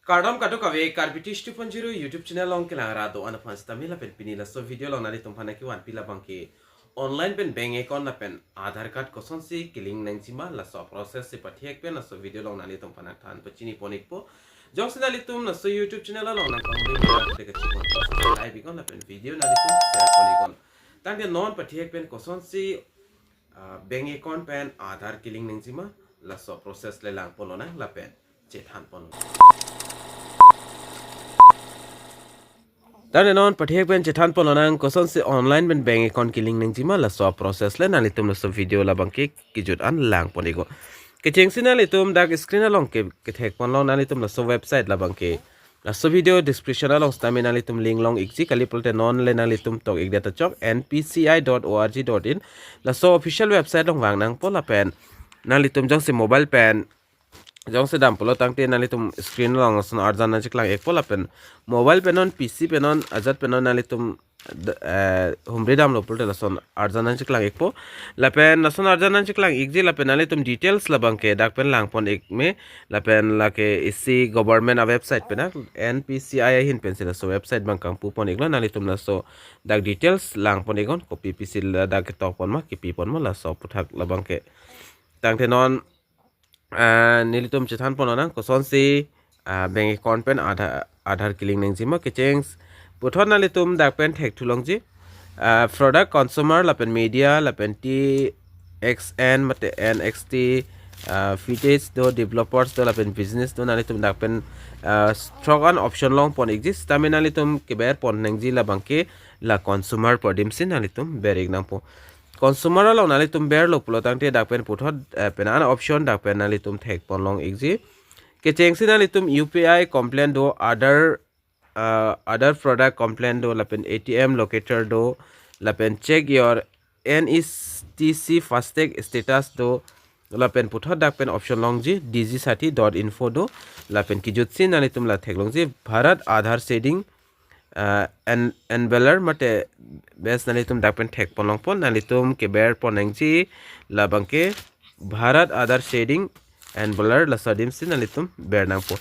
Kardam kato kawe karbitish 2.0 YouTube channel long kila rado ana pan stamila pen pinila so video long nari tumpana ki wan pila bangke online pen bank account na pen aadhar card koson si killing nangchima la so process se pathiek pen na so video long nari tumpana than pachini ponik po jong sinali tum na so YouTube channel long na pangli mira te ka chikon process live ikon na pen video nari tum share ponikon tang de non pathiek pen koson si bank account pen aadhar killing nangchima la so process le lang polona la pen chethan pon dan non pathek ben chethan polonang koson se online ben bank account killing ning jima la so process le nali tum so video la bangke kijut an lang ponigo ke chengsina le tum dak screen along ke thek pon long nali tum la so website la bangke la so video description along stamina nali tum link long ikji kali polte non le nali tum tok ik data chok npci.org.in la so official website long wang nang pola pen nali tum jang se mobile pen jong se dam polo tangte nali tum screen long son arjan na chiklang ek pola pen mobile penon pc penon azat penon nali tum humre dam lo polte son arjan na chiklang ek po la pen na son arjan na chiklang ek je la pen nali tum details la bang ke dak pen lang pon ek me la pen la ke isi government a website pen npci hin pen se so website bang kang pu pon ek la nali tum la so dak details lang pon egon copy pc la dak tok pon ma ki pi pon ma la so puthak la bang ke tangte non nilitum chethan ponona koson si bank account pen aadhar killing neng jima ke change puthon nalitum dak pen thek thulong ji product consumer la pen media la pen t xn mate nxt footage do developers do la pen business do nalitum dak pen strong on option long pon exist tamina nalitum ke ber pon neng ji la bangke la consumer podim sin nalitum ber example consumer lo nali tum ber lo pulo tangte dak pen puthot pen an option dak pen nali tum thek pon long exi ke chengsi nali tum upi complaint do other product complaint do la pen atm locator do la pen check your nstc fastag status do la pen puthot dak pen option long ji dg30.info do la pen kijut sin nali tum la thek long ji bharat aadhar setting envelope mate bes nalitum dakpen thek ponong pon nalitum ke ber ponengji labangke bharat aadhar shading envelope la sadim sin nalitum ber nang po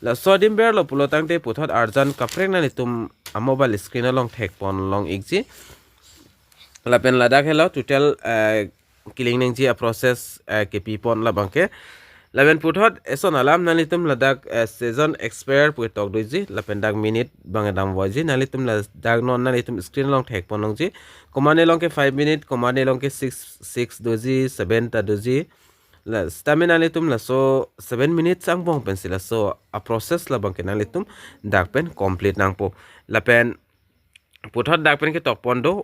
la sadim ber lo pulotang te puthot arjan kapreng nalitum a mobile screen along thek pon long igji la pen ladak hello total killing nengji a process ke pi pon labangke laben puthot eson alam nalitum ladak season expire pu tok doji lapen dak minute bangadam voji nalitum la dak non nalitum screen long thek ponong ji command long ke 5 minute command long ke 6 doji 7 ta doji la stamina nalitum la so 7 minutes ang bong pensila so a process la bangke nalitum dak pen complete nang po lapen puthot dak pen ke tok pondo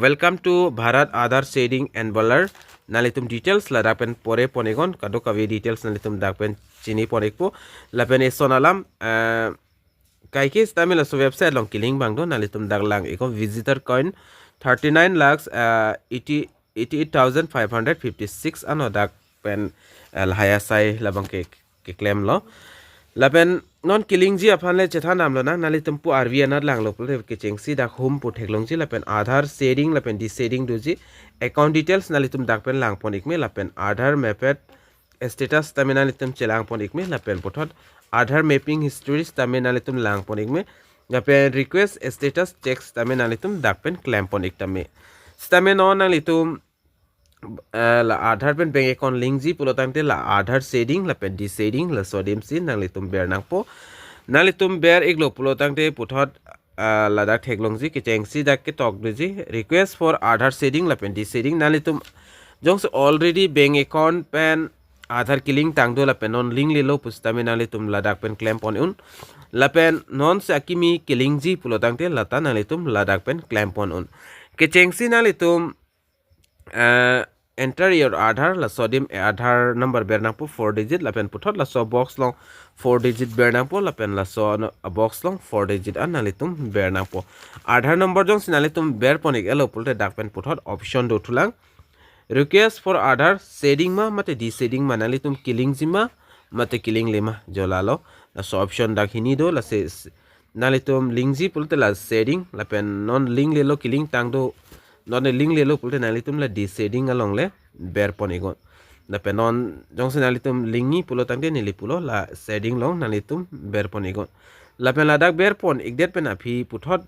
welcome to bharat aadhar shading envelope nalitum details la dak pen pore ponegon kado kawe details nalitum dak pen chini ponek po la pen esonalam kaike stamil so website long killing bang do nalitum dak lang eko visitor coin 39 lakhs 88,556 ano dak pen haya sai labang ke claim lo la pen non killing ji aphan le chethan nam lo na nalitum pu rv anar lang lo pul ke chengsi dak home pu theklong ji la pen aadhar setting la pen desetting do ji account details nalitum dak pen lang pon ikme la pen aadhar mapet status tamina nalitum chelang pon ikme la pen pothot aadhar mapping history tamina nalitum lang pon ikme la pen request status checks tamina nalitum dak pen claim pon iktame stamen on nalitum la aadhar pen bank account link ji pulotangte la aadhar setting la pen desetting la sodim sin nalitum ber nang po nalitum ber iglo pulotangte puthot la dak theklong ji ke chengsi dak ke tok ji request for aadhar setting la pen desetting nalitum jongs already bank account pen aadhar killing tangdo la pen non link lelo pustame nalitum la dak pen claim pon un la pen non sakimi killing ji pulotangte la ta nalitum la dak pen claim pon un ke chengsi nalitum enter your aadhar la sodim aadhar number bernang po 4 digit la pen puthot la so box long 4 digit bernang po la pen la so a box long 4 digit an nalitum bernang po aadhar number jong sinalitum ber ponik elo pulte dak pen puthot option do thulang request for aadhar setting ma mate desetting ma nalitum killing jima mate killing lema jolalo la so option dak hini do la se nalitum link ji pulte la setting la pen non link lelo killing tang do non link lelo pulte nalitum la desetting along le ber ponigo la penon jong se nalitum lingi pulo tangte nili pulo la setting long nalitum ber pon igon la pen la dak ber pon igdet pen api puthot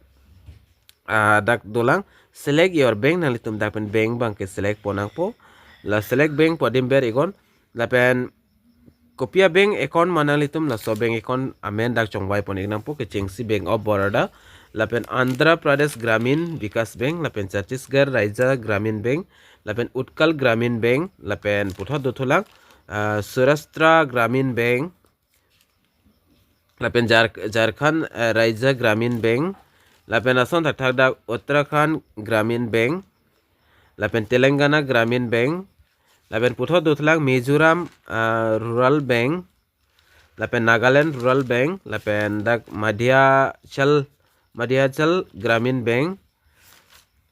dak dolang select your bank nalitum dak pen bank bang ke select ponang po la select bank po dim ber igon la pen kopia bank account manalitum la so bank account amen dak chongwai pon ignam po ke chengsi bank of Baroda lapen Andhra Pradesh Gramin Vikas Bank lapen Chhattisgarh Raja Gramin Bank lapen Utkal Gramin Bank lapen puthot dotulang Surashtra Gramin Bank lapen Jharkhand Raja Gramin Bank lapen ason thak dak Uttarakhand Gramin Bank lapen Telangana Gramin Bank lapen puthot dotulang Mizoram Rural Bank lapen Nagaland Rural Bank lapen dak Madhyachal Gramin Bank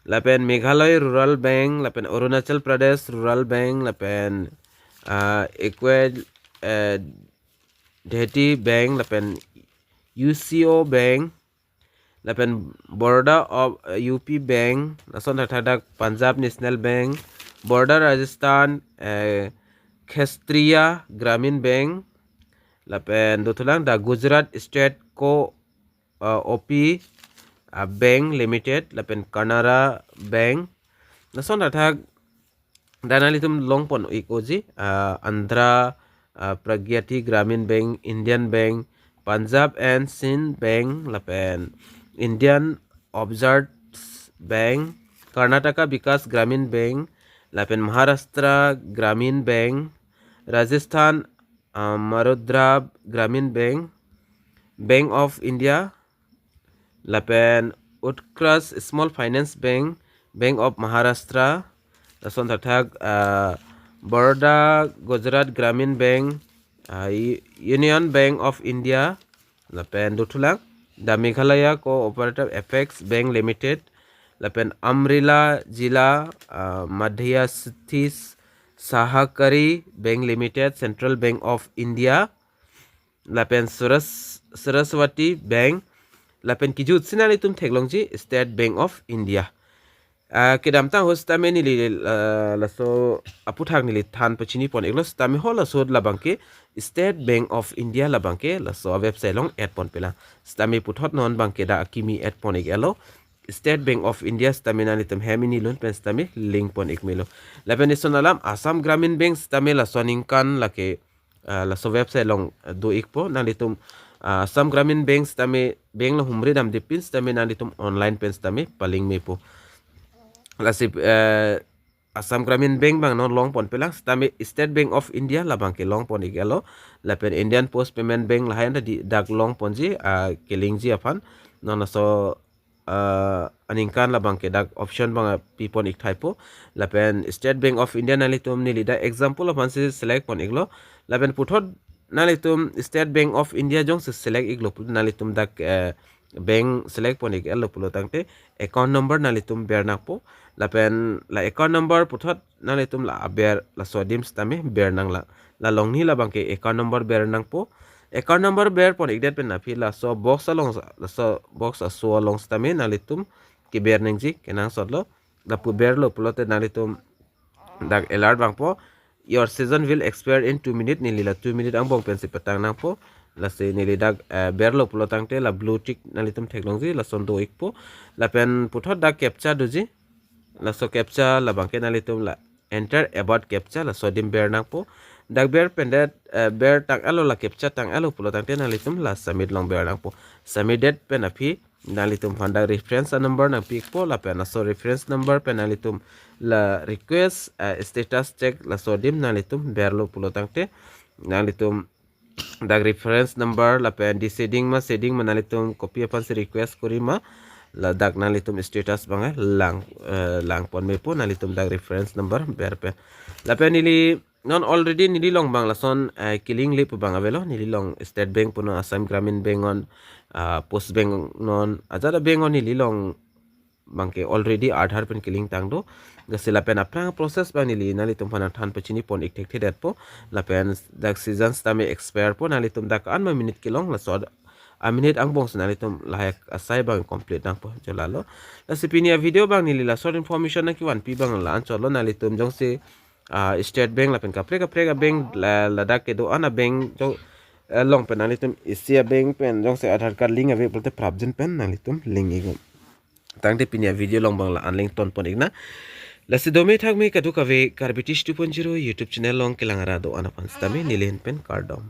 lapen Meghalaya Rural Bank lapen Arunachal Pradesh Rural Bank lapen Dheti Bank lapen UCO Bank lapen Baroda of UP Bank nason thak Punjab National Bank Baroda Rajasthan Kshatriya Gramin Bank lapen dotulang da Gujarat State OP Bank Limited lapen Canara Bank nason thak danalitum longpon ikoji Andhra Pragyati Gramin Bank Indian Bank Punjab and Sindh Bank lapen Indian Observes Bank Karnataka Vikas Gramin Bank lapen Maharashtra Gramin Bank Rajasthan Marodra Gramin Bank Bank of India lapen Utkarsh Small Finance Bank Bank of Maharashtra nason thak Baroda Gujarat Gramin Bank Union Bank of India lapen dotulang da Meghalaya Cooperative FX Bank Limited lapen Amrila Jila Madhyasthis Sahakari Bank Limited Central Bank of India lapen Saraswati Bank lapen kijut sinalitum theklongji State Bank of India kedam tang hos tame nili laso aputhak nili than pachini pon eglos tame ho laso labangke State Bank of India labangke laso website long ad pon pela stame puthot non bangke da akimi ad pon egelo State Bank of India stame nalitum hemini lon pen stame link pon ekmelo lapen isonalam Assam Gramin Bank stame laso ningkan lake laso website long do ikpo nalitum Assam Gramin Bank stame bank la humre dam dipin stame nalitum online pen stame paling mepo lasip Assam Gramin Bank bang non long pon pelang stame State Bank of India la bang ke long pon igalo lapen Indian Post Payment Bank la hayanda di dak long pon ji keling ji afan non so aningkan la bang ke dak option bang pipon ik typo lapen State Bank of India nalitum nilida example of ansi select pon iglo lapen puthot nalitum State Bank of India jong se select iglo nalitum dak bank select pon iglo pulo tangte account number nalitum bernak po lapen la account number puthot nalitum la ber la sodim stame bernang la longni la bangke account number bernang po account number ber pon igdet pen napi la so box along la so box so along stame nalitum ke bernang ji kenang sodlo la pu berlo pulote nalitum dak alert bang po your season will expire in 2 minutes nili la 2 minutes ang bong pen si petang nang po la se nili dak berlo pulotang te la blue tick nalitum technology la sondo ikpo la pen puthot dak captcha doji la so captcha la bangke nalitum la enter about captcha la sodim ber nang po dak ber pendet ber tang alo la captcha tang alo pulotang te nalitum la submit long ber nang po submit date pen api nalitum fanda reference number nang pik po la pen so reference number pen nalitum la request status check la sodim nalitum berlo pulotang te nalitum dak reference number la pen di setting ma nalitum copy apan se request korima la dak nalitum status bang lang pon me po nalitum dak reference number berpe la pen nili non already nili long bang la son killing lip bang avelo nili long State Bank puno Assam Gramin Bank on Post Bank non ajada bank on nili long bangke already Adhar pen killing tangdo gasila pen apna process bang nili nalitum pana than pachini pon ek thek that po la pen dak seasons tame expire po nalitum dak an minute kilong la so a minute ang bong nalitum layak asai bang complete nang po jalalo la sipinia video bang nili la short information na ki 1p bang la an cholo nalitum jong se state bank la pen kapre ka bank ladak ke do ana bank jo long pen nali tum isia bank pen jong se aadhar card link ave bolte prabjen pen nali tum link ego tang te pinya video long bang la anling ton pon igna la se domi thak mi kadu kave karbitish 2.0 youtube channel long kelangara do ana pan stami nilen pen cardom